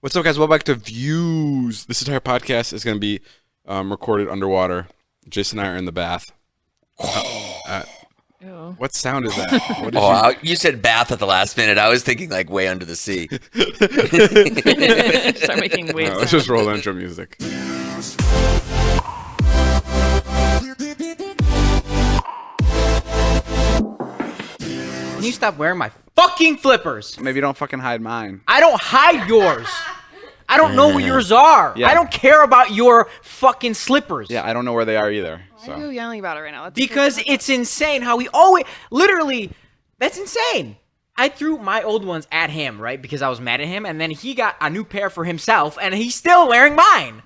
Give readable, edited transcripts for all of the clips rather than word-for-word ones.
What's up, guys? Welcome back to Views. This entire podcast is going to be recorded underwater. Jason and I are in the bath. What sound is that? You said bath at the last minute. I was thinking like way under the sea. Start making waves. Let's just roll intro music. Can you stop wearing my fucking flippers? Maybe don't fucking hide mine. I don't hide yours. I don't know what yours are. Yeah. I don't care about your fucking slippers. Yeah, I don't know where they are either. Why are you yelling about it right now? Because it's insane how we always, literally, that's insane. I threw my old ones at him, right? Because I was mad at him, and then he got a new pair for himself, and he's still wearing mine.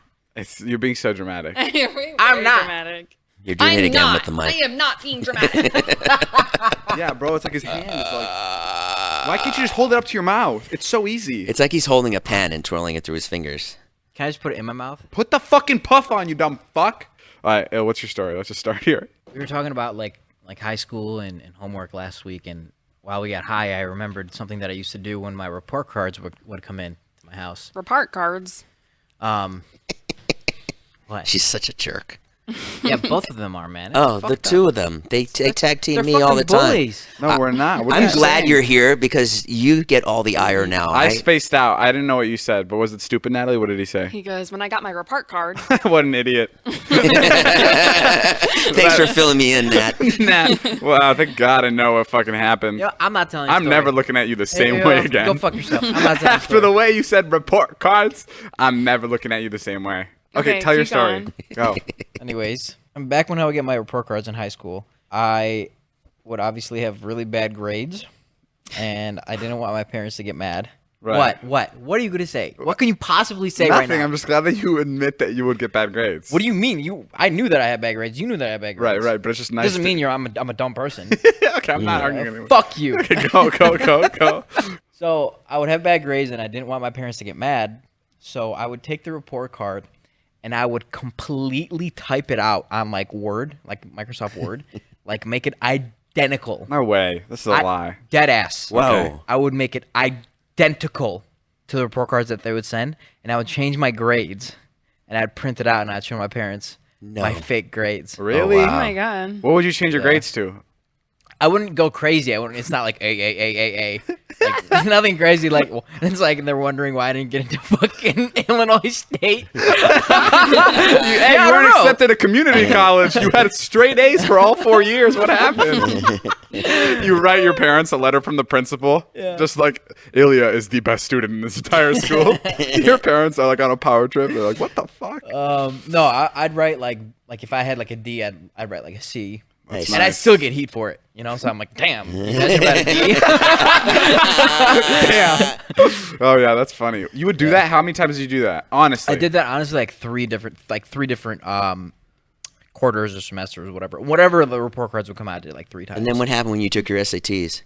You're being so dramatic. I'm not. Dramatic. You're doing it again with the mic. I am not being dramatic. Yeah, bro, it's like his hand is like... Why can't you just hold it up to your mouth? It's so easy. It's like he's holding a pen and twirling it through his fingers. Can I just put it in my mouth? Put the fucking puff on, you dumb fuck. All right, what's your story? Let's just start here. We were talking about like high school and homework last week, and while we got high, I remembered something that I used to do when my report cards would come in to my house. Report cards. What? She's such a jerk. Yeah, both of them are, man. Oh, the two of them. They tag team me all the time. Bullies. No, we're not. What are I'm you glad saying? you're here because you get all the ire now. I spaced out. I didn't know what you said, but was it stupid, Natalie? What did he say? He goes, when I got my report card. What an idiot. Thanks for filling me in, Nat. Wow, thank God I know what fucking happened. Yo, I'm not telling you. I'm never looking at you the same way again. Go fuck yourself. I'm not telling After the way you said report cards, I'm never looking at you the same way. Okay, tell your keep story. Go. Anyways, back when I would get my report cards in high school, I would obviously have really bad grades, and I didn't want my parents to get mad. Right. What are you gonna say? What can you possibly say right Nothing. now? I'm just glad that you admit that you would get bad grades. What do you mean? I knew that I had bad grades. You knew that I had bad grades. Right, but it's just nice. Doesn't mean I'm a dumb person. Okay, I'm not arguing anymore. Fuck you. Okay, go. So I would have bad grades, and I didn't want my parents to get mad. So I would take the report card, and I would completely type it out on like Word, like Microsoft Word, like make it identical. No way. This is a lie. Dead ass. Whoa. Okay. I would make it identical to the report cards that they would send, and I would change my grades, and I'd print it out, and I'd show my parents my fake grades. Really? Oh, Oh wow. my god. What would you change your grades to? I wouldn't go crazy. It's not like A. Like, there's nothing crazy. Like, it's like they're wondering why I didn't get into fucking Illinois State. You weren't accepted at community college. You had straight A's for all 4 years. What happened? You write your parents a letter from the principal, just like Ilya is the best student in this entire school. Your parents are like on a power trip. They're like, what the fuck? No, I'd write like if I had like a D, I'd write like a C. Nice. And I'd still get heat for it, you know? So I'm like, damn. You guys are about a D. Damn. Oh yeah, that's funny. You would do that? How many times did you do that? Honestly. I did that honestly like three different quarters or semesters or whatever the report cards would come out. I did like 3 times. And then what happened when you took your SATs?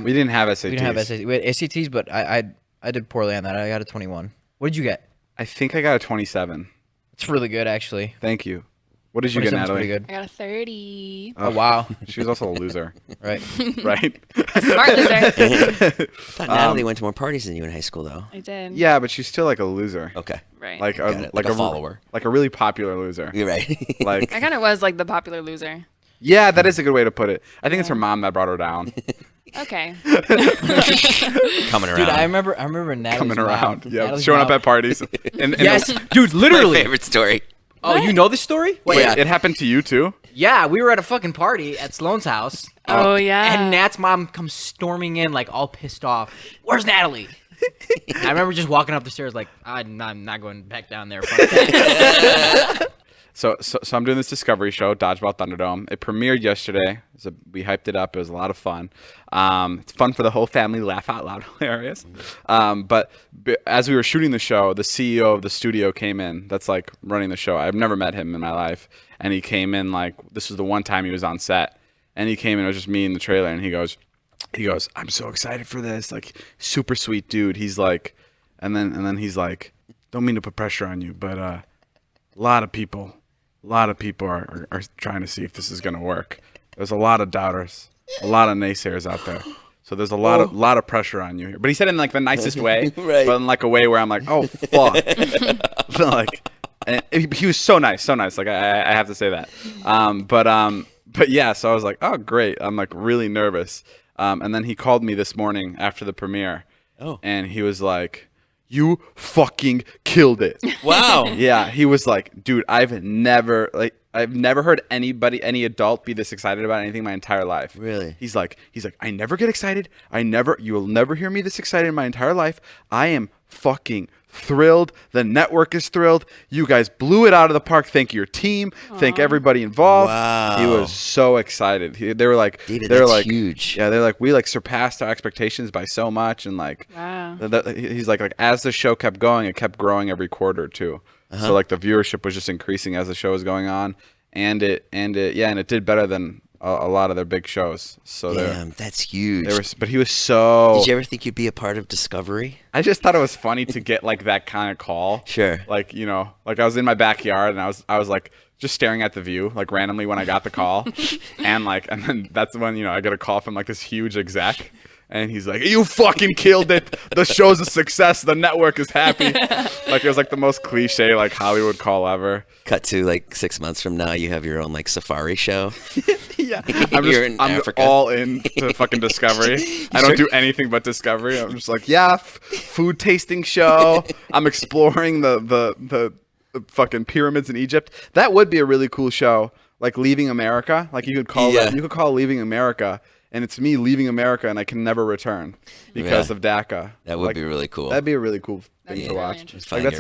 We didn't have SATs. We didn't have SATs. We had SATs, but I did poorly on that. I got a 21. What did you get? I think I got a 27. It's really good, actually. Thank you. What did you get, 27's Natalie? pretty good. I got a 30. Oh, wow. She was also a loser, Right. right? Smart loser. I thought Natalie went to more parties than you in high school, though. I did. Yeah, but she's still like a loser. Okay. Right. Like Got it. Like a follower. Like a really popular loser. You're right. Like I kind of was like the popular loser. yeah, that is a good way to put it. I think it's her mom that brought her down. Okay. Coming around. Dude, I remember Natalie's Coming mom. around. Yeah, Natalie's showing up mom. at parties. Yes, dude, My literally. favorite story. Oh, you know this story? Wait, Yeah. it happened to you too? Yeah, we were at a fucking party at Sloane's house. Oh yeah. And Nat's mom comes storming in, like, all pissed off. Where's Natalie? I remember just walking up the stairs like, I'm not going back down there. Fuck that. So I'm doing this Discovery show, Dodgeball Thunderdome. It premiered yesterday. We hyped it up. It was a lot of fun. It's fun for the whole family. Laugh out loud, hilarious. But as we were shooting the show, the CEO of the studio came in. That's like running the show. I've never met him in my life, and he came in like this was the one time he was on set, and he came in. It was just me in the trailer, and he goes, I'm so excited for this. Like super sweet dude. He's like, and then he's like, don't mean to put pressure on you, but a lot of people are trying to see if this is going to work. There's a lot of doubters, a lot of naysayers out there. So there's a lot of pressure on you here. But he said it in like the nicest way, Right. but in like a way where I'm like, oh fuck, like, and he was so nice. Like I have to say that. But yeah, so I was like, oh great. I'm like really nervous. And then he called me this morning after the premiere. Oh. And he was like, you fucking killed it. Wow. Yeah, he was like, dude, I've never heard any adult be this excited about anything my entire life. Really? He's like, I never get excited. You will never hear me this excited in my entire life. I am fucking thrilled. The network is thrilled. You guys blew it out of the park. Thank your team. Thank everybody involved. Wow. He was so excited. They were like, David, they're that's like, huge. yeah, they're like, we like surpassed our expectations by so much, and like, Wow. he's like as the show kept going, it kept growing every quarter too. So like the viewership was just increasing as the show was going on, and it did better than a lot of their big shows. So Damn, that's huge. but he was so. Did you ever think you'd be a part of Discovery? I just thought it was funny to get like that kind of call. Sure. Like, you know, like I was in my backyard and I was like just staring at the view like randomly when I got the call, and then that's when, you know, I get a call from like this huge exec. And he's like, you fucking killed it. The show's a success. The network is happy. Like, it was like the most cliche, like, Hollywood call ever. Cut to like 6 months from now, you have your own like safari show. Yeah. You're in I'm Africa. all in to fucking Discovery. I don't do anything but Discovery. I'm just like, yeah, food tasting show. I'm exploring the fucking pyramids in Egypt. That would be a really cool show. Like, Leaving America. Like, you could call you could call Leaving America. And it's me leaving America, and I can never return because of DACA. That would be really cool. That'd be a really cool thing That'd to be really watch. interesting. Like,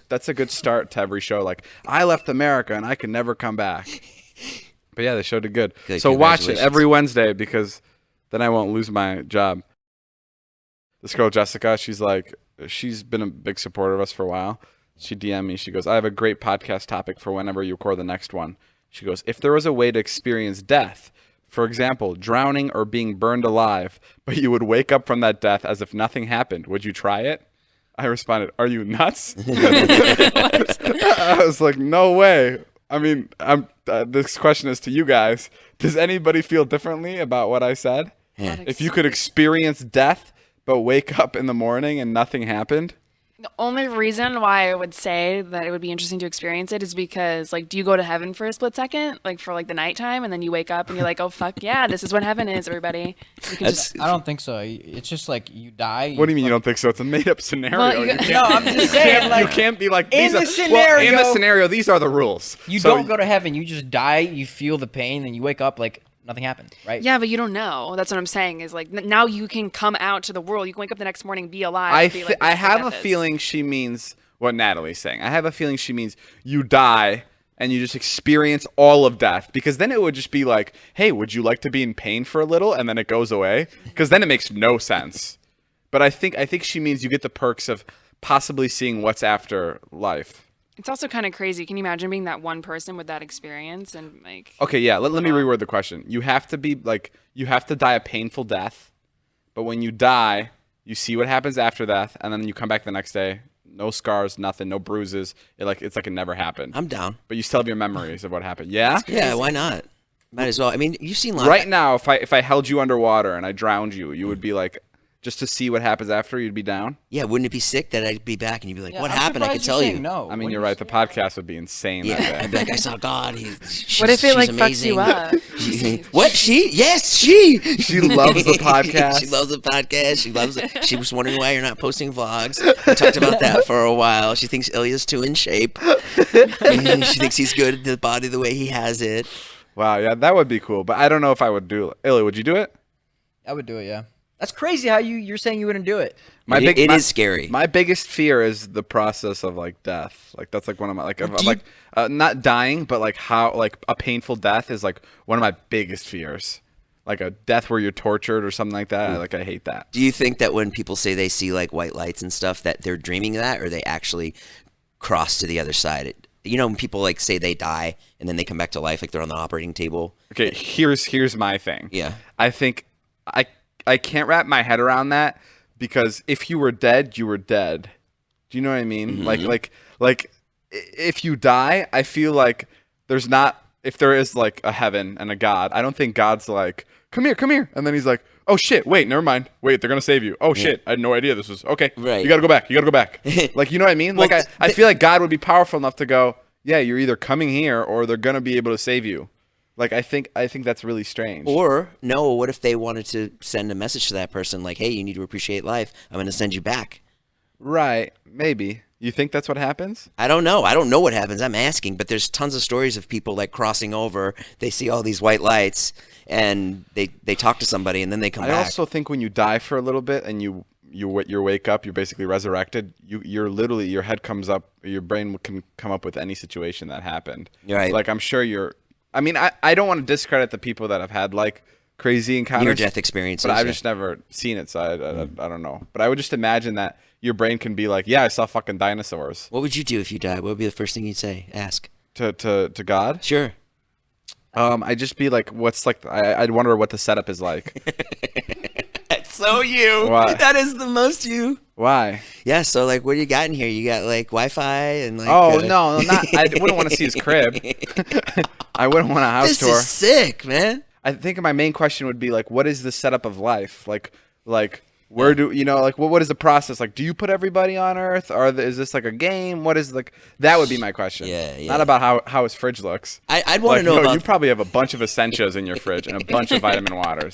that's a good start to every show. Like, I left America, and I can never come back. But yeah, the show did good. So watch it every Wednesday, because then I won't lose my job. This girl Jessica, she's been a big supporter of us for a while. She DM'd me. She goes, I have a great podcast topic for whenever you record the next one. She goes, if there was a way to experience death, for example, drowning or being burned alive, but you would wake up from that death as if nothing happened, would you try it? I responded, are you nuts? I was like, no way. I mean, this question is to you guys. Does anybody feel differently about what I said? Yeah. If you could experience death, but wake up in the morning and nothing happened? The only reason why I would say that it would be interesting to experience it is because, like, do you go to heaven for a split second, like for like the nighttime, and then you wake up and you're like, oh fuck yeah, this is what heaven is, everybody. You can just, I don't think so. It's just like you die. What do you mean you don't think so? It's a made-up scenario. Well, You can't- No, I'm just saying, you like, can't be like in these the are, scenario- Well, in the scenario, these are the rules. you So don't go to heaven. You just die. You feel the pain, then you wake up like nothing happened, right? yeah, but you don't know. That's what I'm saying. Is like now you can come out to the world. You can wake up the next morning, be alive. I and be like, I this is what have a death is. feeling she means what Natalie's saying. I have a feeling she means you die and you just experience all of death, because then it would just be like, hey, would you like to be in pain for a little, and then it goes away? Because then it makes no sense. But I think she means you get the perks of possibly seeing what's after life. It's also kind of crazy. Can you imagine being that one person with that experience and like? Okay, yeah. Let me reword the question. You have to die a painful death, but when you die, you see what happens after death, and then you come back the next day, no scars, nothing, no bruises. It's like it never happened. I'm down. But you still have your memories of what happened. Yeah. Yeah, why not? Might as well. I mean, you've seen Right now, if I held you underwater and I drowned you, you would be like, just to see what happens after, you'd be down. Yeah, wouldn't it be sick that I'd be back and you'd be like, Yeah, what I'm happened? I could surprised you're tell you. saying No. I mean, What you're do you right. The podcast would be insane that Yeah, day. I'd be like, I saw God. What if it like fucks you up? What? She? Yes, she. She loves the podcast. She loves the podcast. She loves it. She was wondering why you're not posting vlogs. We talked about that for a while. She thinks Ilya's too in shape. And she thinks he's good at the body the way he has it. Wow, yeah, that would be cool. But I don't know if I would do it. Ilya, would you do it? I would do it. Yeah. That's crazy. How you're saying you wouldn't do it? It is scary. My biggest fear is the process of like death. Like that's like one of my not dying, but like how like a painful death is like one of my biggest fears. Like a death where you're tortured or something like that. I hate that. Do you think that when people say they see like white lights and stuff, that they're dreaming of that, or they actually cross to the other side? You know, when people like say they die and then they come back to life, like they're on the operating table. Okay, here's my thing. Yeah. I think I can't wrap my head around that, because if you were dead, you were dead. Do you know what I mean? Mm-hmm. Like if you die, I feel like there's not, if there is like a heaven and a God, I don't think God's like, come here, and then he's like, oh shit, wait, never mind. Wait, they're gonna save you. Oh shit, I had no idea this was okay. Right. You gotta go back. You gotta go back. Like, you know what I mean? Well, Like I feel like God would be powerful enough to go, yeah, you're either coming here or they're gonna be able to save you. Like I think that's really strange. Or no, what if they wanted to send a message to that person like, hey, you need to appreciate life. I'm going to send you back. Right. Maybe. You think that's what happens? I don't know. I don't know what happens. I'm asking, but there's tons of stories of people like crossing over. They see all these white lights and they talk to somebody and then they come back. I also think when you die for a little bit and you wake up, you're basically resurrected. You're literally, your head comes up, your brain can come up with any situation that happened. Right. Like I'm sure I mean, I don't want to discredit the people that have had like crazy encounters, near-death experiences. but I've just never seen it, so I don't know. But I would just imagine that your brain can be like, yeah, I saw fucking dinosaurs. What would you do if you died? What would be the first thing you'd say? Ask. To God? Sure. I'd just be like, what's like? I'd wonder what the setup is like. That's so you. Why? That is the most you. Why? Yeah, so like, what do you got in here? You got like Wi-Fi and like. Oh no, not. I wouldn't want to see his crib. I wouldn't want a house This tour. is sick, man. I think my main question would be like, what is the setup of life? Like where do you know? Like, what is the process? Like, do you put everybody on Earth, or is this like a game? What is like? That would be my question. Yeah. Not about how his fridge looks. I'd want to Like, know yo, about. you probably have a bunch of Essentials in your fridge and a bunch of vitamin waters,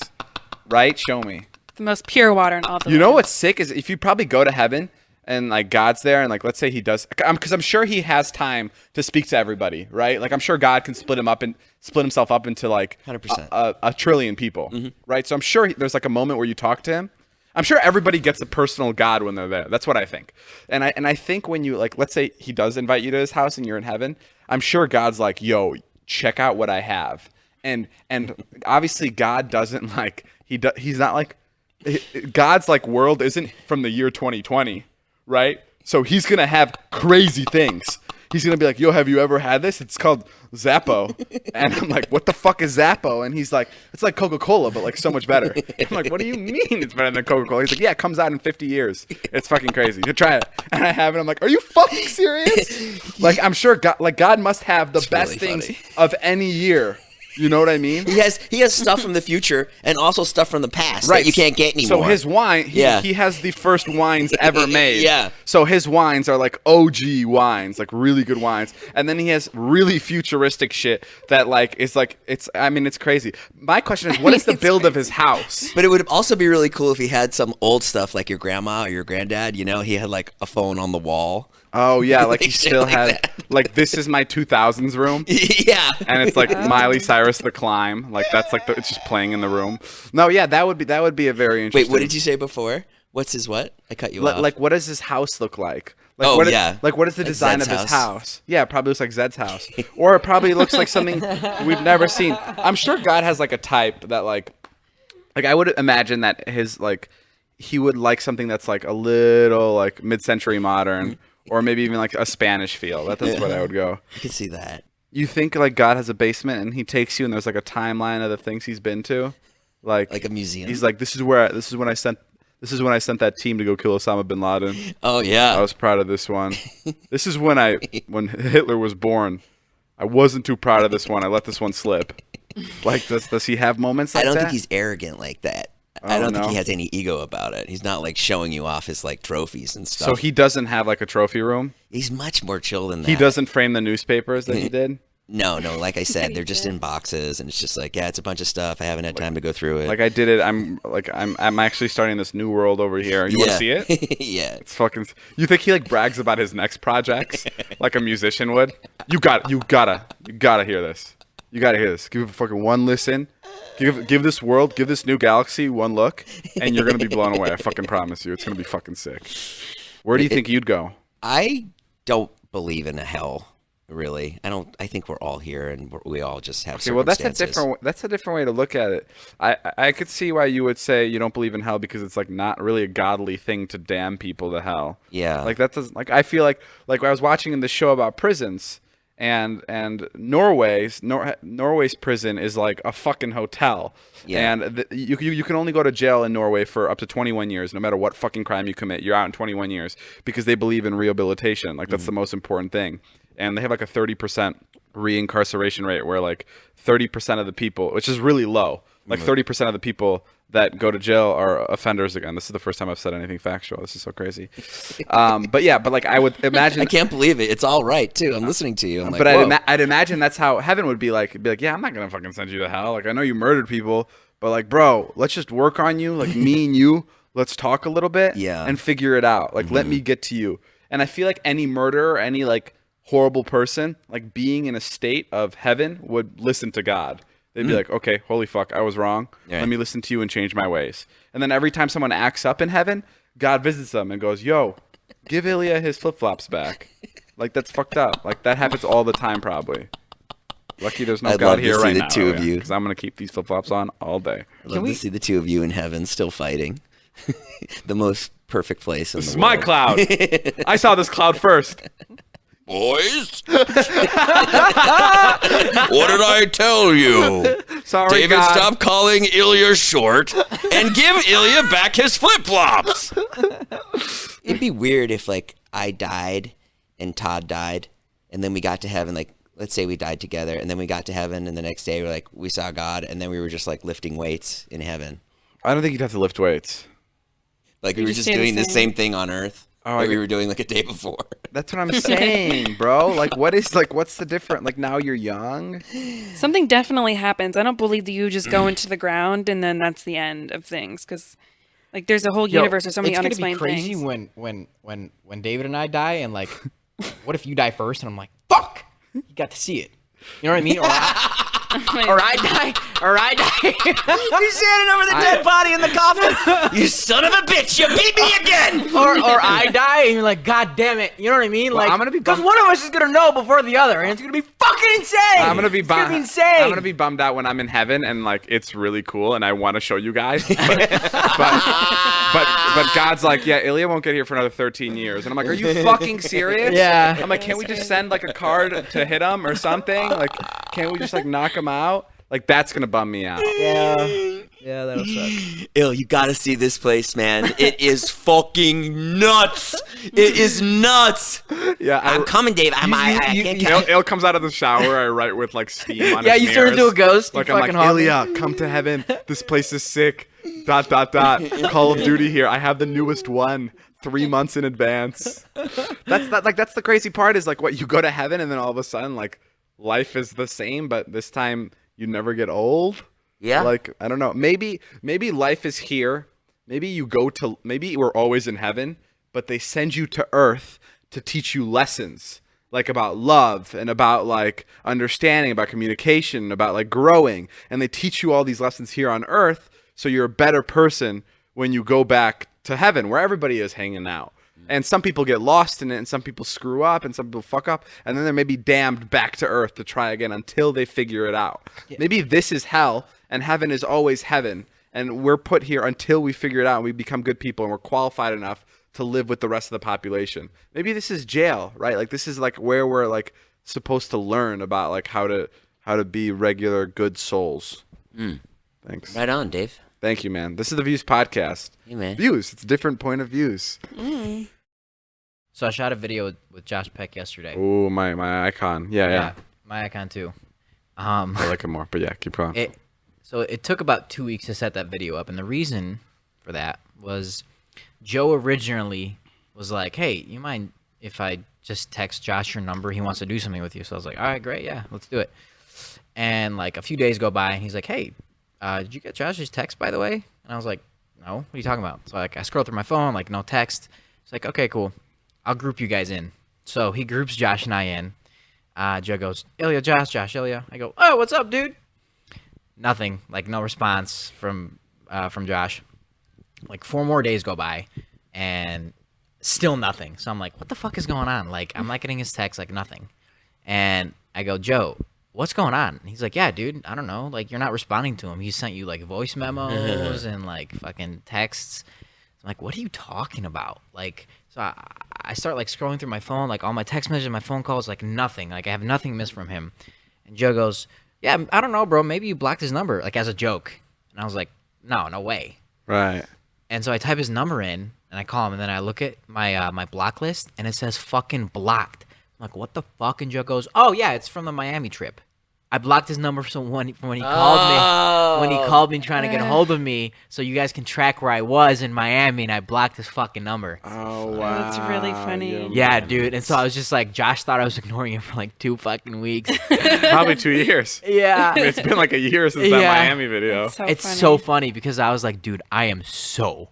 right? Show me. The most pure water in all the You know world. what's sick is if you probably go to heaven and like God's there and like let's say he does, because I'm sure he has time to speak to everybody, right? Like I'm sure God can split himself up into like 100%. a trillion people, right? So I'm sure there's like a moment where you talk to him. I'm sure everybody gets a personal God when they're there. That's what I think. And I think when you like, let's say he does invite you to his house and you're in heaven, I'm sure God's like, yo, check out what I have. And obviously God doesn't like, he's not like, God's like world isn't from the year 2020, right? So he's going to have crazy things. He's going to be like, yo, have you ever had this? It's called Zappo. And I'm like, what the fuck is Zappo? And he's like, it's like Coca-Cola, but like so much better. I'm like, what do you mean it's better than Coca-Cola? He's like, yeah, it comes out in 50 years. It's fucking crazy. You try it. And I have it. I'm like, are you fucking serious? Like, I'm sure God must have the best really things funny. of any year. You know what I mean? He has stuff from the future and also stuff from the past that you can't get anymore. So his wine, he has the first wines ever made. Yeah. So his wines are like OG wines, like really good wines. And then he has really futuristic shit that like it's crazy. My question is, what is the build of his house? But it would also be really cool if he had some old stuff like your grandma or your granddad. You know, he had like a phone on the wall. Oh yeah, like he Shit still like had that. like this is my 2000s room. Yeah. And it's like Miley Cyrus The Climb, like that's like it's just playing in the room. No, yeah, that would be a very interesting. Wait, what did you say before? What's his what? I cut you off. Like what does his house look like? Like, Oh, what is, yeah. Like what is the Like design Zed's of his house. house? Yeah, it probably looks like Zed's house, or it probably looks like something we've never seen. I'm sure God has like a type that like I would imagine that his like he would like something that's like a little like mid-century modern, or maybe even like a Spanish feel. That's what I would go. I can see that. You think like God has a basement and he takes you and there's like a timeline of the things he's been to, like a museum. He's like, this is when I sent that team to go kill Osama bin Laden. Oh yeah. I was proud of this one. This is when Hitler was born. I wasn't too proud of this one. I let this one slip. Like, does he have moments like I that? don't think he's arrogant like that. I Oh, don't think no? he has any ego about it. He's not like showing you off his like trophies and stuff. So he doesn't have like a trophy room? He's much more chill than that. He doesn't frame the newspapers that he did? No. Like I said, they're just in boxes, and it's just like, yeah, it's a bunch of stuff. I haven't had time to go through it. Like I did it. I'm actually starting this new world over here. You want to see it? Yeah. It's fucking. You think he like brags about his next projects like a musician would? You gotta hear this. You gotta hear this. Give it fucking one listen. Give this world, give this new galaxy one look, and you're gonna be blown away. I fucking promise you. It's gonna be fucking sick. Where do you think you'd go? I don't believe in a hell, really. I think we're all here, and we all just have Okay, well circumstances. that's a different way to look at it. I could see why you would say you don't believe in hell because it's like not really a godly thing to damn people to hell. Yeah. Like that doesn't like I feel like I was watching in the show about prisons. And Norway's prison is like a fucking hotel. Yeah. And you can only go to jail in Norway for up to 21 years, no matter what fucking crime you commit. You're out in 21 years because they believe in rehabilitation. Like that's the most important thing. And they have like a 30% reincarceration rate where like 30% of the people, which is really low, Like 30% of the people that go to jail are offenders again. This is the first time I've said anything factual. This is so crazy. But like I would imagine. I can't believe it. It's all right too. I'm listening to you. I'm like, but whoa. I'd imagine that's how heaven would be like. It'd be like, yeah, I'm not gonna fucking send you to hell. Like I know you murdered people, but like, bro, let's just work on you. Like me and you, let's talk a little bit, and figure it out. Like let me get to you. And I feel like any murderer, any like horrible person, like being in a state of heaven would listen to God. They'd be like, okay, holy fuck, I was wrong. Yeah. Let me listen to you and change my ways. And then every time someone acts up in heaven, God visits them and goes, yo, give Ilya his flip-flops back. Like, that's fucked up. Like, that happens all the time, probably. Lucky there's no I'd God love to here see right the now. two of you. Because I'm going to keep these flip-flops on all day. I'd love to see the two of you in heaven still fighting. The most perfect place in This the is world. my cloud. I saw this cloud first. Boys, what did I tell you? Sorry, David, God. stop calling Ilya short and give Ilya back his flip-flops. It'd be weird if, like, I died and Todd died, and then we got to heaven, like, let's say we died together, and then we got to heaven, and the next day we saw God, and then we were just, like, lifting weights in heaven. I don't think you'd have to lift weights. Like, we were just stay the doing the same. same thing on Earth that I- we were doing, like, a day before. That's what I'm saying, bro. Like, what's the difference? Like, now you're young. Something definitely happens. I don't believe that you just go into the ground and then that's the end of things. Because, like, there's a whole universe of so many unexplained It's gonna be crazy things. when David and I die, and like, what if you die first? And I'm like, fuck, you got to see it. You know what I mean? Or I die. You're standing over the dead body in the coffin. You son of a bitch! You beat me again. or I die, and you're like, God damn it. You know what I mean? Well, like, I'm gonna be because bummed- one of us is gonna know before the other, and it's gonna be fucking insane. I'm gonna be It's gonna be bummed. insane. I'm gonna be bummed out when I'm in heaven and like it's really cool and I want to show you guys. But God's like, yeah, Ilya won't get here for another 13 years, and I'm like, are you fucking serious? Yeah. I'm like, can't we just send like a card to hit him or something? Like, can't we just like knock him out? Like that's gonna bum me out. Yeah, that'll suck. Ill, you gotta see this place, man. It is fucking nuts. It is nuts. Yeah, I'm coming, Dave. I can't. Il comes out of the shower. I write with like steam on Yeah, his you turn into mirrors. a ghost. You Like I'm like, fucking haunt me. Ilya, come to heaven. This place is sick. ... Call of Duty here. I have the newest one. 3 months in advance. That's the crazy part is like what you go to heaven and then all of a sudden like life is the same, but this time you never get old. Yeah. Like I don't know. Maybe life is here. Maybe we're always in heaven, but they send you to earth to teach you lessons like about love and about like understanding, about communication, about like growing, and they teach you all these lessons here on earth so you're a better person when you go back to heaven where everybody is hanging out. And some people get lost in it, and some people screw up, and some people fuck up, and then they're maybe damned back to earth to try again until they figure it out. Yeah. Maybe this is hell, and heaven is always heaven, and we're put here until we figure it out, and we become good people, and we're qualified enough to live with the rest of the population. Maybe this is jail, right? Like this is like where we're like supposed to learn about like how to be regular good souls. Thanks. Right on, Dave. Thank you, man. This is the Views Podcast. Hey, man. Views. It's a different point of views. So I shot a video with Josh Peck yesterday. Oh, my icon. Yeah. My icon too. I like him more, but yeah, keep going. So it took about 2 weeks to set that video up, and the reason for that was Joe originally was like, "Hey, you mind if I just text Josh your number? He wants to do something with you." So I was like, "All right, great, yeah, let's do it." And like a few days go by, and he's like, "Hey, did you get Josh's text, by the way?" And I was like, "No, what are you talking about?" So like I scroll through my phone, like no text. It's like, "Okay, cool. I'll group you guys in." So he groups Josh and I in. Joe goes, "Ilya, Josh, Ilya." I go, "Oh, what's up, dude?" Nothing, like no response from Josh. Like 4 more days go by, and still nothing. So I'm like, what the fuck is going on? Like I'm not getting his text, like nothing. And I go, "Joe, what's going on?" And he's like, "Yeah, dude, I don't know. Like you're not responding to him. He sent you like voice memos and like fucking texts." I'm like, what are you talking about? Like, so I start like scrolling through my phone, like all my text messages, my phone calls, like nothing. Like I have nothing missed from him. And Joe goes, "Yeah, I don't know, bro. Maybe you blocked his number," like as a joke. And I was like, no way. Right. And so I type his number in and I call him, and then I look at my my block list and it says fucking blocked. I'm like, what the fuck? And Joe goes, "Oh yeah, it's from the Miami trip." I blocked his number from when he called me trying to get a hold of me, so you guys can track where I was in Miami, and I blocked his fucking number. Oh wow, That's really funny. Yeah, dude. And so I was just like, Josh thought I was ignoring him for like 2 fucking weeks. Probably 2 years. Yeah. I mean, it's been like a year since that Yeah. Miami video. It's It's so funny because I was like, dude, I am so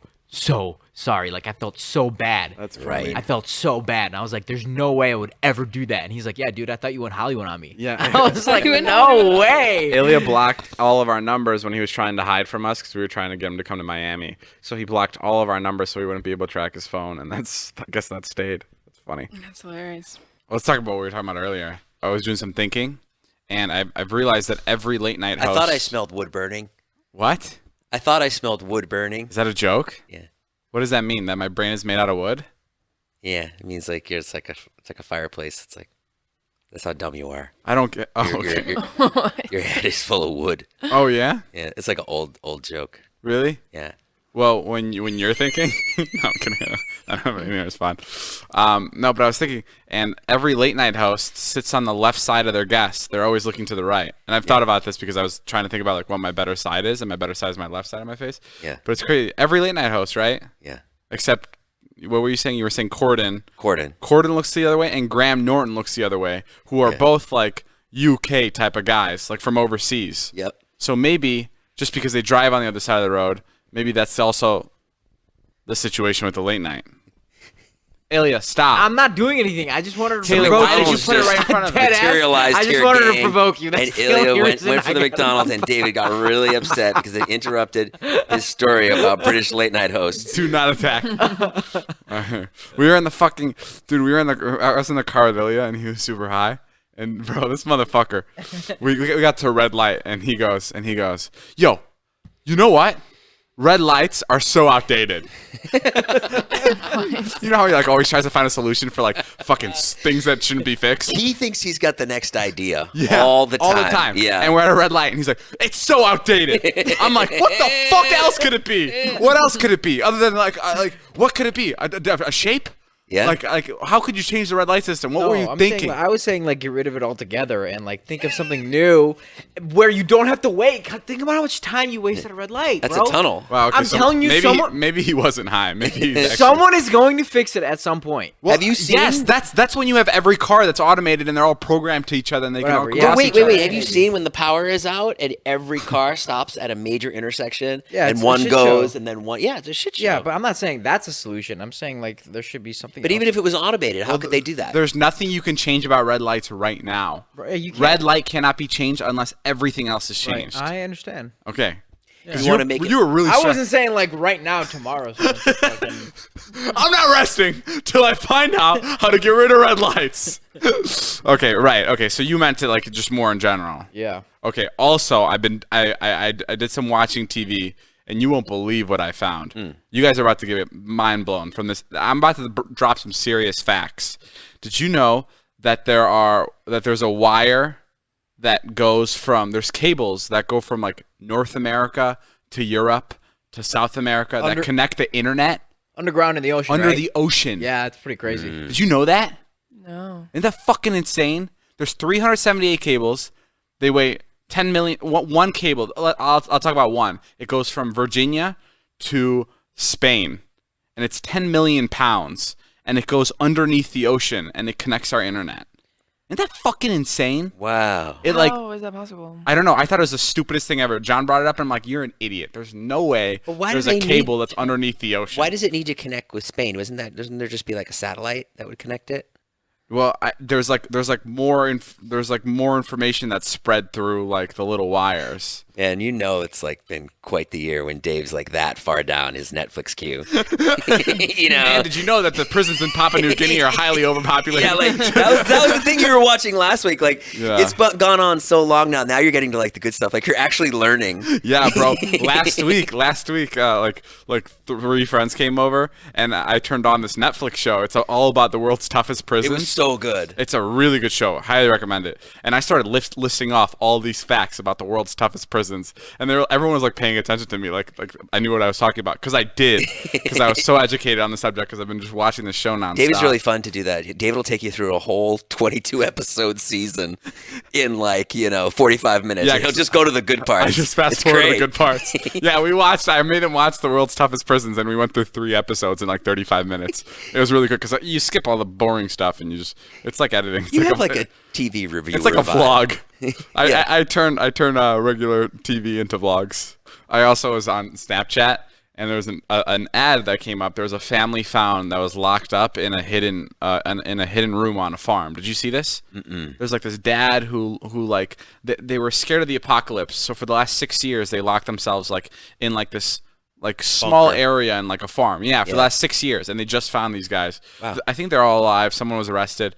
sorry. Like, I felt so bad. That's Right. funny. I felt so bad. And I was like, there's no way I would ever do that. And he's like, yeah, dude, I thought you went Hollywood on me. Yeah. I was like, You went no way. Ilya blocked all of our numbers when he was trying to hide from us because we were trying to get him to come to Miami. So he blocked all of our numbers so we wouldn't be able to track his phone, and I guess that stayed. That's funny. That's hilarious. Let's talk about what we were talking about earlier. I was doing some thinking, and I've realized that every late night host. I thought I smelled wood burning. What? I thought I smelled wood burning. Is that a joke? Yeah. What does that mean? That my brain is made out of wood? Yeah, it means like it's like a fireplace. It's like that's how dumb you are. I don't get. Oh, Your, okay. your head is full of wood. Oh yeah? Yeah, it's like an old joke. Really? Yeah. Well, when you're thinking, no, I'm kidding. I don't have anything. It's fine. No, but I was thinking, and every late night host sits on the left side of their guest. They're always looking to the right. And I've thought about this because I was trying to think about like what my better side is, and my better side is my left side of my face. Yeah. But it's crazy. Every late night host, right? Yeah. Except, what were you saying? You were saying Corden. Corden. Corden looks the other way, and Graham Norton looks the other way, who are both like UK type of guys, like from overseas. Yep. So maybe just because they drive on the other side of the road, maybe that's also the situation with the late night. Ilya, stop. I'm not doing anything. I just wanted to Taylor, provoke why did you. you put it right in front of me? Dead ass. Materialized I just here, wanted to gang. provoke you. That's And the only Ilya went reason for I the got McDonald's, and David got really upset because they interrupted his story about British late night hosts. Do not attack. We were in the fucking dude. I was in the car with Ilya, and he was super high. And bro, this motherfucker, we got to a red light, and he goes, yo, you know what? Red lights are so outdated. You know how he like always tries to find a solution for like fucking things that shouldn't be fixed. He thinks he's got the next idea Yeah, all the time. All the time. Yeah. And we're at a red light, and he's like, "It's so outdated." I'm like, "What the fuck else could it be? What else could it be other than like what could it be? A shape? Yeah. Like how could you change the red light system? What were you thinking? I was saying like get rid of it altogether and like think of something new where you don't have to wait. God, think about how much time you waste at a red light. That's bro. a tunnel. Wow, okay, I'm telling you, maybe he wasn't high. Maybe he's actually- someone is going to fix it at some point. Well, Have you seen? Yes, that's when you have every car that's automated and they're all programmed to each other and they Whatever, can all yeah. cross Wait. each other. Have you seen when the power is out and every car stops at a major intersection? Yeah, and it's a one shit goes show. and then one. Yeah, it's a shit show. Yeah, but I'm not saying that's a solution. I'm saying like there should be something. But else. even if it was automated, how could they do that? There's nothing you can change about red lights right now. You can't- Red light cannot be changed unless everything else is Right, changed. I understand. Okay. You want to make it. You were really. I wasn't saying like right now, tomorrow. So it's just fucking- I'm not resting till I find out how to get rid of red lights. Okay, right. Okay, so you meant it like just more in general. yeah. Okay. Also, I did some watching TV, and you won't believe what I found. You guys are about to get mind blown from this. I'm about to drop some serious facts. Did you know that there's a wire that goes from there's cables that go from like North America to Europe to South America that connect the internet Underground in the ocean. under right? the ocean? Yeah, it's pretty crazy. Did you know that? No. Isn't that fucking insane? There's 378 cables. They weigh 10 million. One cable. I'll talk about one. It goes from Virginia to Spain, and it's 10 million pounds, and it goes underneath the ocean, and it connects our internet. Isn't that fucking insane? Wow. It like How is that possible? I don't know. I thought it was the stupidest thing ever. John brought it up, and I'm like, you're an idiot. There's no way But why do there's they a need- cable that's underneath the ocean. Why does it need to connect with Spain? Doesn't there just be like a satellite that would connect it? Well, there's more information that's spread through like the little wires. And you know it's like been quite the year when Dave's like that far down his Netflix queue. You know? Man, did you know that the prisons in Papua New Guinea are highly overpopulated? Yeah, like that was the thing you were watching last week. Like Yeah. it's gone on so long now. Now you're getting to like the good stuff. Like you're actually learning. Yeah, bro. Last week, like 3 friends came over, and I turned on this Netflix show. It's all about the world's toughest It prisons. was so good. It's a really good show. Highly recommend it. And I started listing off all these facts about the world's toughest prisons. prisons, and everyone was like paying attention to me, like I knew what I was talking about because I did, because I was so educated on the subject because I've been just watching this show nonstop. David's really fun to do that. David will take you through a whole 22 episode season in 45 minutes. Yeah, and he'll just go to the good parts. I just fast forward to the good parts. Yeah, I made him watch the world's toughest prisons, and we went through 3 episodes in like 35 minutes. It was really good because you skip all the boring stuff and it's like editing. It's You have like a TV review. It's like a vlog. Yeah. I turn regular TV into vlogs. I also was on Snapchat, and there was an ad that came up. There was a family found that was locked up in a hidden room on a farm. Did you see this? Mm-mm. There's like this dad who like they were scared of the apocalypse. So for the last 6 years, they locked themselves like in like this like small area in like a farm. Yeah, for the last 6 years, and they just found these guys. Wow. I think they're all alive. Someone was arrested.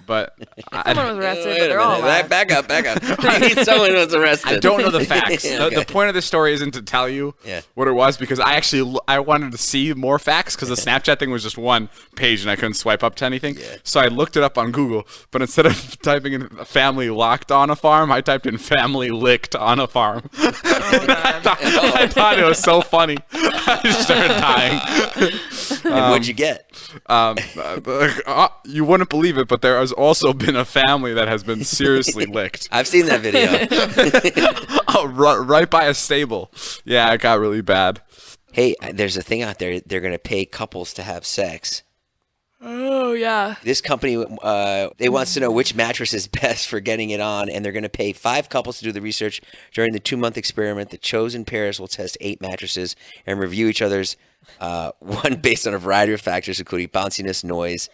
But someone was arrested, but they're all alive. Back up. I need someone who was arrested. I don't know the facts. Okay. The point of this story isn't to tell you what it was, because I wanted to see more facts, because the Snapchat thing was just one page and I couldn't swipe up to anything. Yeah. So I looked it up on Google, but instead of typing in family locked on a farm, I typed in family licked on a farm. I thought it was so funny. I just started dying. And what'd you get? You wouldn't believe it, but there has also been a family that has been seriously licked. I've seen that video. Right by a stable. Yeah, it got really bad. Hey, there's a thing out there. They're going to pay couples to have sex. Oh, yeah. This company, they wants to know which mattress is best for getting it on, and they're going to pay 5 couples to do the research. During the 2-month experiment, the chosen pairs will test 8 mattresses and review each other's one based on a variety of factors, including bounciness, noise,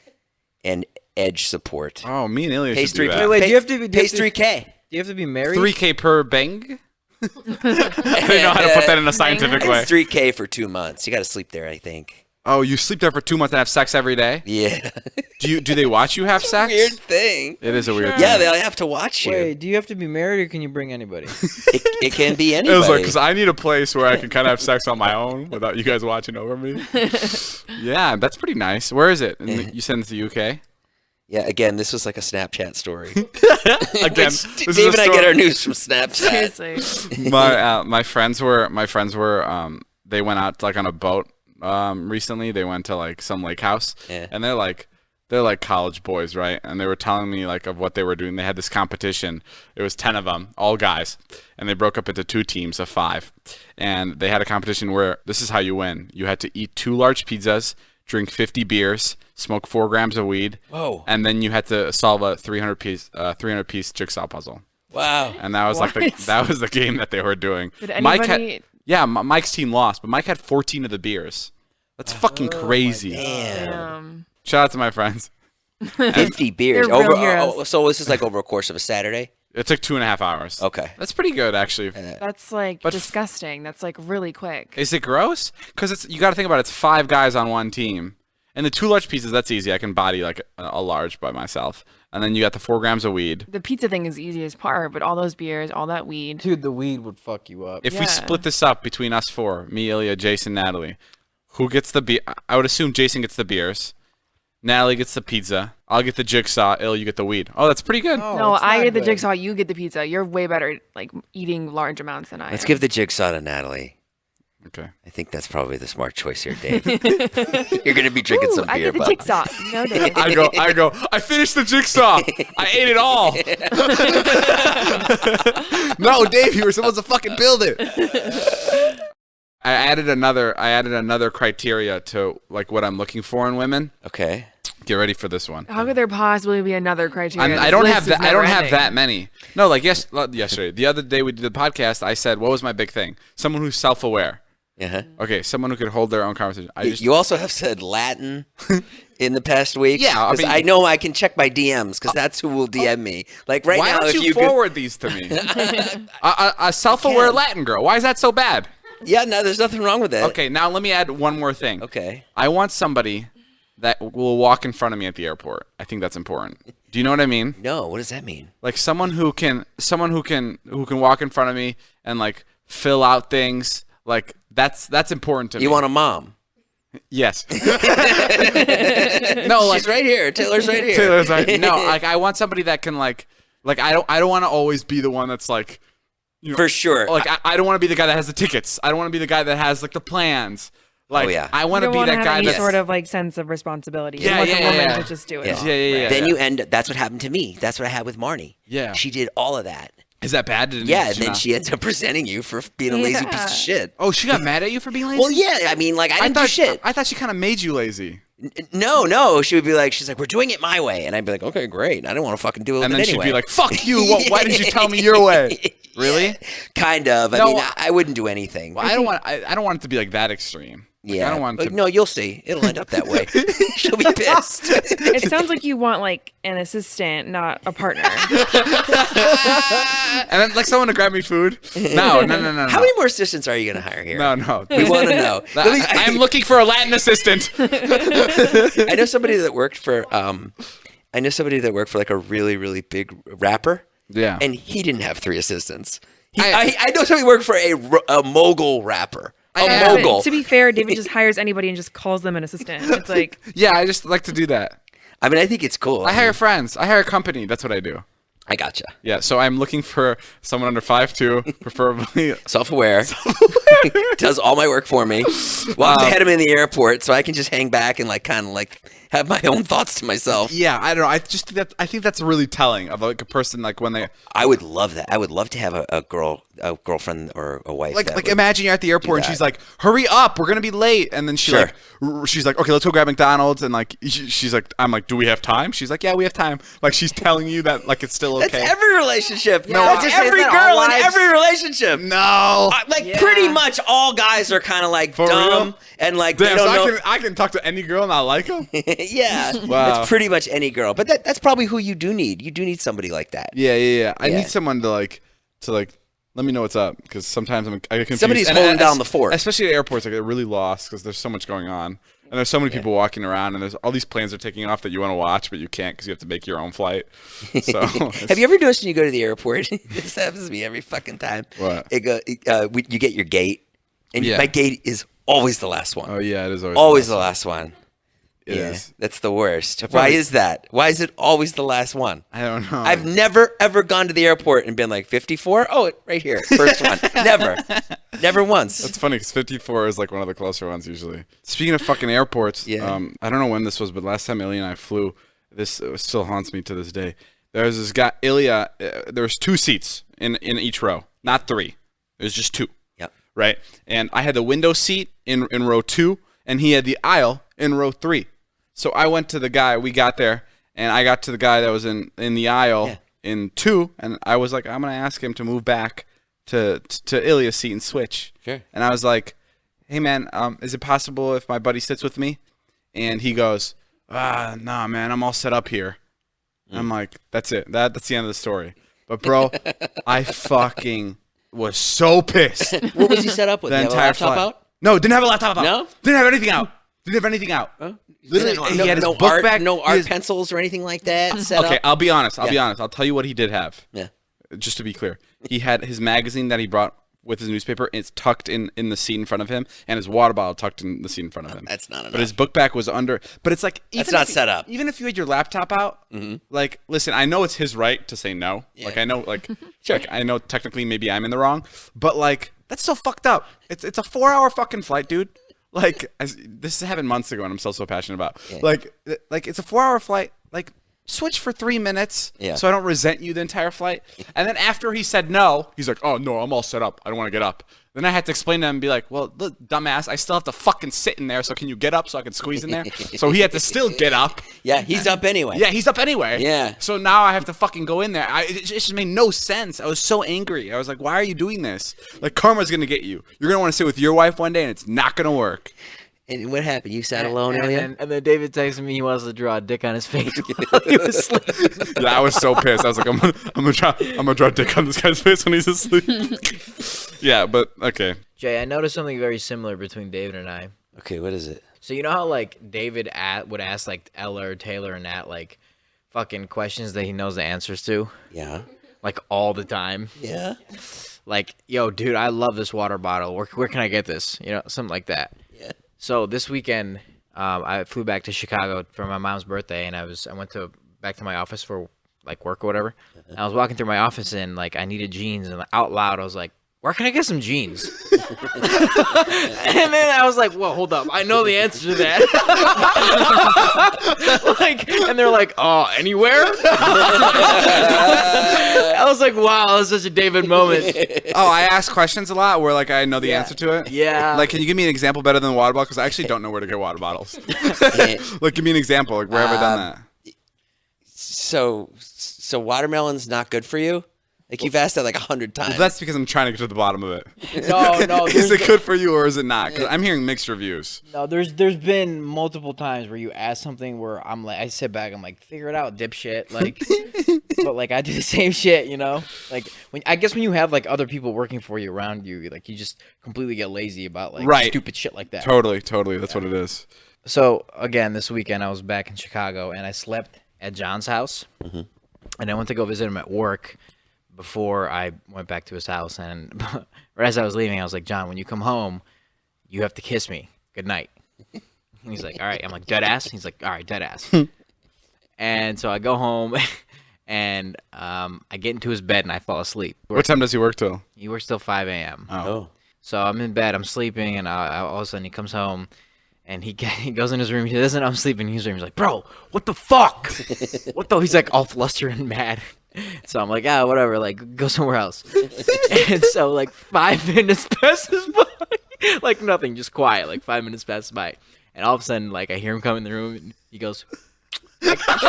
and edge support. Oh, me and Ilya Pays should do that. Wait, do you have to be Pays $3K. Do you have to be married? $3K per bang? I don't know how to put that in a scientific way. It's $3K for 2 months. You got to sleep there, I think. Oh, you sleep there for 2 months and have sex every day? Yeah. Do they watch you have sex? Weird thing. It is a weird thing. Yeah, they have to watch you. Wait, do you have to be married, or can you bring anybody? It can be It anybody. was like, because I need a place where I can kind of have sex on my own without you guys watching over me. Yeah, that's pretty nice. Where is it? You sent it to the UK? Yeah, again, this was like a Snapchat story. Again, Dave and I get our news from Snapchat. Seriously. my friends were they went out like on a boat recently. They went to like some lake house, and they're like college boys, right? And they were telling me like of what they were doing. They had this competition. It was 10 of them, all guys, and they broke up into 2 teams of 5. And they had a competition where this is how you win. You had to eat 2 large pizzas, drink 50 beers, smoke 4 grams of weed. Whoa. And then you had to solve a 300 piece jigsaw puzzle. Wow. And that was that was the game that they were doing. Did anybody... Mike's team lost, but Mike had 14 of the beers. That's fucking crazy. Damn. Shout out to my friends. 50 beers. They're real heroes. So this is like over a course of a Saturday? It took 2.5 hours. Okay. That's pretty good, actually. That's like disgusting. That's like really quick. Is it gross? Because you got to think about it. It's 5 guys on one team. And the 2 large pizzas, that's easy. I can body like a large by myself. And then you got the 4 grams of weed. The pizza thing is the easiest part, but all those beers, all that weed. Dude, the weed would fuck you up. If we split this up between us 4, me, Ilya, Jason, Natalie, who gets the beer? I would assume Jason gets the beers. Natalie gets the pizza. I'll get the jigsaw. Ilya, you get the weed. Oh, that's pretty good. No, I get the jigsaw. You get the pizza. You're way better at like eating large amounts than I am. Let's give the jigsaw to Natalie. Okay. I think that's probably the smart choice here, Dave. You're going to be drinking some beer, I get the bud. jigsaw. No, Dave. I go, I finished the jigsaw. I ate it all. No, Dave, you were supposed to fucking build it. I added another criteria to like what I'm looking for in women. Okay. Get ready for this one. How could there possibly be another criteria? I don't have that. I don't have that many. No, like yesterday, the other day we did the podcast. I said, "What was my big thing? Someone who's self-aware." Uh-huh. Okay, someone who could hold their own conversation. You also have said Latin in the past week. Yeah, I mean, I know I can check my DMs because that's who will DM me. Like right why now, don't if you could- forward these to me? A self-aware Latin girl. Why is that so bad? Yeah, no, there's nothing wrong with that. Okay, now let me add one more thing. Okay. I want somebody that will walk in front of me at the airport. I think that's important. Do you know what I mean? No, what does that mean? Like someone who can walk in front of me and like fill out things. Like that's important to me. You want a mom? Yes. No, like She's right here. Taylor's right here. Taylor's right. No, like I want somebody that can like I don't want to always be the one that's like For sure. Like I don't want to be the guy that has the tickets. I don't want to be the guy that has like the plans. Like I want to be that guy any that's sort of like sense of responsibility. Yeah, You want the yeah, woman yeah. to just do it. Yeah. all. Yeah. Then you end. That's what happened to me. That's what I had with Marnie. Yeah. She did all of that. Is that bad? Yeah, and then she ends up presenting you for being a lazy piece of shit. Oh, she got mad at you for being lazy? Well, yeah. I mean, like I didn't do shit. I thought she kind of made you lazy. No. She would be like, she's like, we're doing it my way, and I'd be like, okay, great. I don't want to fucking do it. And then anyway. she'd be like, "Fuck you! Why didn't you tell me your way?" Really? Yeah, kind of. I No, mean, I wouldn't do anything. Well, I don't want it to be like that extreme. Like, Yeah. I don't want it to. No, you'll see. It'll end up that way. She'll be pissed. It sounds like you want like an assistant, not a partner. And then like someone to grab me food. No. How many more assistants are you going to hire here? No. We want to know. I'm looking for a Latin assistant. I know somebody that worked for like a really, really big rapper. Yeah. And he didn't have 3 assistants. I know somebody worked for a mogul rapper. Yeah, Mogul. to be fair, David just hires anybody and just calls them an assistant. It's like Yeah, I just like to do that. I mean, I think it's cool. I hire friends. I hire a company. That's what I do. I gotcha. Yeah, so I'm looking for someone under 5'2", preferably. Self-aware. Does all my work for me. Walks ahead of me in the airport, so I can just hang back and like kind of like have my own thoughts to myself. Yeah, I don't know. I think that's really telling of like a person like when they I would love that. I would love to have a girlfriend or a wife. like imagine you're at the airport and she's like, "Hurry up, we're gonna be late," and then she's like, "Okay, let's go grab McDonald's," and like she's like, "I'm like, do we have time?" She's like, "Yeah, we have time." Like she's telling you that like it's still okay. That's every relationship. No, that's is every that girl all in wives? every relationship. No. Pretty much all guys are kind of like For dumb real? and like Damn, they don't so know. I can talk to any girl and not like them. Yeah, Wow. it's pretty much any girl. But that's probably who you do need. You do need somebody like that. Yeah. I Yeah. need someone to let me know what's up because sometimes I get confused. Somebody's And holding down the fort. Especially at airports, I get really lost because there's so much going on. And there's so many people walking around, and there's all these planes are taking off that you want to watch, but you can't because you have to make your own flight. So, Have you ever noticed when you go to the airport? This happens to me every fucking time. What? You get your gate, and Yeah. my gate is always the last one. Oh yeah, it is Always the last one. It is. That's the worst. Why probably- is that? Why is it always the last one? I don't know. I've never ever gone to the airport and been like 54. Oh, right here, first one. Never once. That's funny because 54 is like one of the closer ones usually. Speaking of fucking airports, Yeah. I don't know when this was, but last time Ilya and I flew, this still haunts me to this day. There was this guy, Ilya. There was 2 seats in each row, not 3. It was just 2. Yep. Right, and I had the window seat in row 2, and he had the aisle in row 3. So I went to the guy. We got there, and I got to the guy that was in the aisle in 2, and I was like, I'm gonna ask him to move back to Ilya's seat and switch. Sure. And I was like, hey man, is it possible if my buddy sits with me? And he goes, nah man, I'm all set up here. And I'm like, that's it. That's the end of the story. But bro, I fucking was so pissed. What was he set up with? The Did he have a entire laptop flight. out? No, didn't have a laptop out. No? Didn't have anything out. Didn't have anything out. Literally, he had his no book art, bag. no He art has- pencils or anything like that set Okay, up. I'll be honest. Yeah. I'll tell you what he did have. Yeah. Just to be clear, he had his magazine that he brought with his newspaper. It's tucked in the seat in front of him, and his water bottle tucked in the seat in front of him. That's not enough. But his book bag was under. But it's like That's even not if you- set up. Even if you had your laptop out, like, listen, I know it's his right to say no. Yeah. Like I know, like I know technically maybe I'm in the wrong, but like that's so fucked up. It's a 4-hour fucking flight, dude. Like this happened months ago, and I'm still so passionate about. Yeah. Like it's a 4-hour flight. Like switch for 3 minutes, Yeah. so I don't resent you the entire flight. And then after he said no, he's like, "Oh no, I'm all set up. I don't want to get up." Then I had to explain to him and be like, "Well, look, dumbass, I still have to fucking sit in there. So can you get up so I can squeeze in there?" So he had to still get up. Yeah, he's up anyway. Yeah, he's up anyway. Yeah. So now I have to fucking go in there. It just made no sense. I was so angry. I was like, why are you doing this? Like, karma's going to get you. You're going to want to sit with your wife one day, and it's not going to work. And what happened? You sat alone, Ilya? And then David texted me he wants to draw a dick on his face while he was sleeping. Yeah, I was so pissed. I was like, I'm gonna draw a dick on this guy's face when he's asleep. Yeah, but okay. Jay, I noticed something very similar between David and I. Okay, what is it? So you know how like David would ask like Ella or Taylor and Nat like fucking questions that he knows the answers to, Yeah. like all the time. Yeah. Like, yo, dude, I love this water bottle. Where can I get this? You know, something like that. Yeah. So this weekend, I flew back to Chicago for my mom's birthday, and I went back to my office for like work or whatever. And I was walking through my office and like I needed jeans, and out loud I was like, where can I get some jeans? And then I was like, whoa, hold up. I know the answer to that. Like, and they're like, oh, anywhere? I was like, wow, that was such a David moment. Oh, I ask questions a lot where like I know the answer to it. Yeah. Like, can you give me an example better than a water bottle? Because I actually don't know where to get water bottles. Like, give me an example. Like, where have I done that? So watermelon's not good for you? Like, you've asked that like 100 times. Well, that's because I'm trying to get to the bottom of it. No. Is it good for you or is it not? Because I'm hearing mixed reviews. No, there's been multiple times where you ask something where I'm like, I sit back, I'm like, figure it out, dipshit. Like, but like I do the same shit, you know. Like when you have like other people working for you around you, like you just completely get lazy about like stupid shit like that. Totally. That's what it is. So again, this weekend I was back in Chicago and I slept at John's house, and I went to go visit him at work before I went back to his house. And right as I was leaving, I was like, John, when you come home, you have to kiss me. Good night. And he's like, all right. I'm like, dead ass? He's like, all right, dead ass. And so I go home, and I get into his bed, and I fall asleep. What time does he work till? He works till 5 a.m. Oh. So I'm in bed, I'm sleeping, and all of a sudden he comes home, and he goes in his room. He doesn't. I'm sleeping in his room. He's like, bro, what the fuck? What the? He's like all flustered and mad. So I'm like, whatever. Like, go somewhere else. And so like 5 minutes passes by, like nothing, just quiet. Like 5 minutes passes by, and all of a sudden, like I hear him come in the room, and he goes. Like, right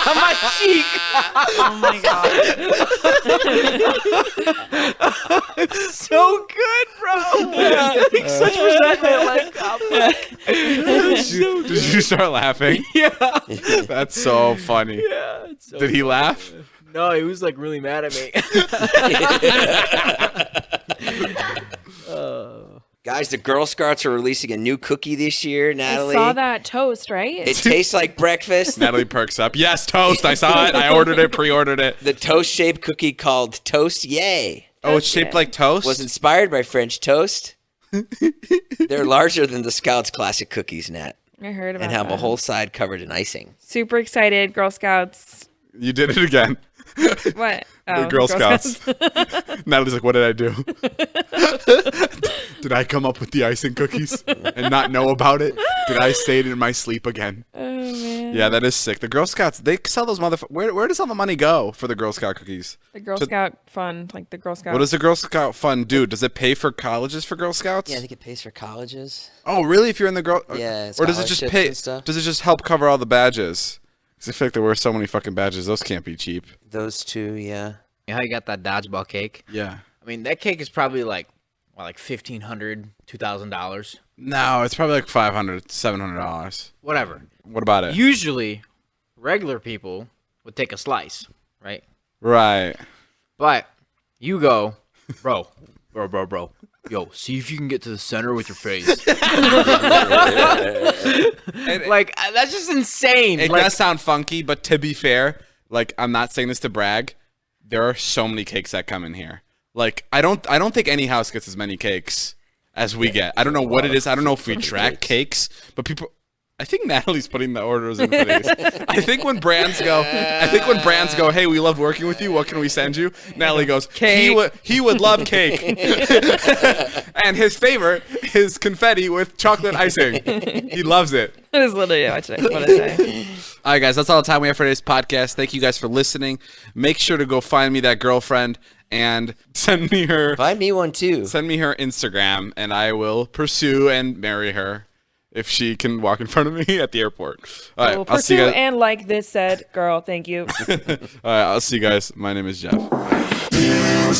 on my cheek. Oh my god. So good, bro. Like, such resentment. Like, oh, fuck. Did you start laughing? Yeah. That's so funny. Yeah. So Did he laugh? No, he was like really mad at me. Guys, the Girl Scouts are releasing a new cookie this year, Natalie. I saw that toast, right? It tastes like breakfast. Natalie perks up. Yes, toast. I saw it. I ordered it, pre-ordered it. The toast-shaped cookie called Toast Yay Oh, it's shaped like toast? was inspired by French toast. They're larger than the Scouts' classic cookies, Nat, I heard about and have that. a whole side covered in icing. Super excited, Girl Scouts. You did it again. What? The Girl Scouts. Natalie's like, what did I do? Did I come up with the icing cookies and not know about it? Did I say it in my sleep again? Oh man. Yeah, that is sick. The Girl Scouts, they sell those motherfuckers. Where does all the money go for the Girl Scout cookies? The Girl Scout fund, like the Girl Scout. What does the Girl Scout fund do? Does it pay for colleges for Girl Scouts? Yeah, I think it pays for colleges. Oh, really? If you're in the Girl... Yeah, Or does it just scholarships pay... and stuff. Does it just help cover all the badges? Because I feel like there were so many fucking badges. Those can't be cheap. Those two, yeah. You know how you got that dodgeball cake? Yeah. I mean, that cake is probably like $1,500, $2,000, No, it's probably like $500, $700. whatever. What about it? Usually, regular people would take a slice, right? Right. But you go, bro. Yo, see if you can get to the center with your face. Like, that's just insane. It Like, does sound funky, but to be fair, like, I'm not saying this to brag. There are so many cakes that come in here. Like, I don't think any house gets as many cakes as we get. I don't know what it is. I don't know if we track cakes, but people. I think Natalie's putting the orders in for these. I think when brands go, hey, we loved working with you. What can we send you? Natalie goes, Cake. he would love cake. And his favorite is confetti with chocolate icing. He loves it. That is literally what I say. All right, guys, that's all the time we have for today's podcast. Thank you guys for listening. Make sure to go find me that girlfriend and send me her Find me one too. Instagram, and I will pursue and marry her if she can walk in front of me at the airport. All right, We'll I'll see pursue you guys. and like this said girl. Thank you. All right, I'll see you guys. My name is Jeff.